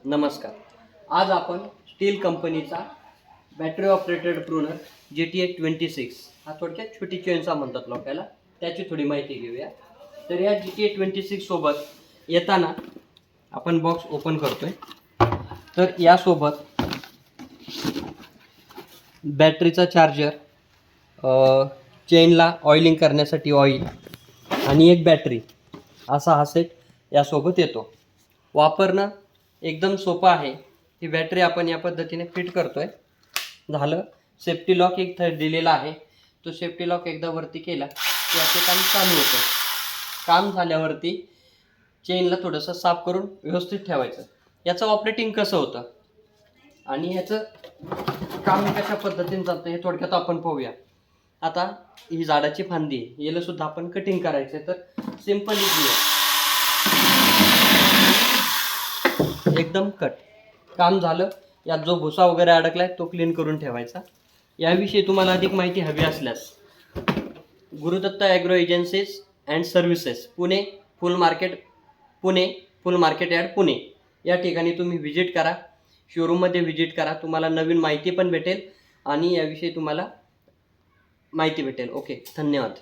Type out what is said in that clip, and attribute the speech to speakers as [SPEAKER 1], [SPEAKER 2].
[SPEAKER 1] नमस्कार. आज आपण स्टील कंपनीचा बॅटरी ऑपरेटेड प्रूनर GTA26 हा थोडक्यात छोटी चेनचा म्हणतात लोकांना, त्याची थोडी माहिती घेऊया. तर या GTA26 सोबत येताना आपण बॉक्स ओपन करतोय. तर यासोबत बॅटरीचा चार्जर, चेनला ऑइलिंग करण्यासाठी ऑइल आणि एक बॅटरी असा हा सेट यासोबत येतो. वापरणं एकदम सोपं आहे. ही बॅटरी आपण या पद्धतीने फिट करतोय. झालं. सेफ्टी लॉक एक थर दिलेला आहे. तो सेफ्टी लॉक एकदा वरती केला की याचे काम चालू होतं. काम झाल्यावरती चेनला थोडंसं साफ करून व्यवस्थित ठेवायचं. याचं ऑपरेटिंग कसं होतं आणि याचं काम कशा पद्धतीने चालतं हे थोडक्यात आपण पाहूया. आता ही झाडाची फांदी आहे, याला सुद्धा आपण कटिंग करायचं आहे. तर सिंपल इझी आहे, एकदम कट. काम झालं. यात जो भुसा वगैरे अडकलाय तो क्लीन करून ठेवायचा. याविषयी तुम्हाला अधिक माहिती हवी असल्यास Gurudatt agro agencies and services Pune फुल मार्केट यार्ड पुणे या ठिकाणी तुम्ही व्हिजिट करा. शोरूममध्ये व्हिजिट करा. तुम्हाला नवीन माहिती पण भेटेल आणि याविषयी तुम्हाला माहिती भेटेल. ओके, धन्यवाद.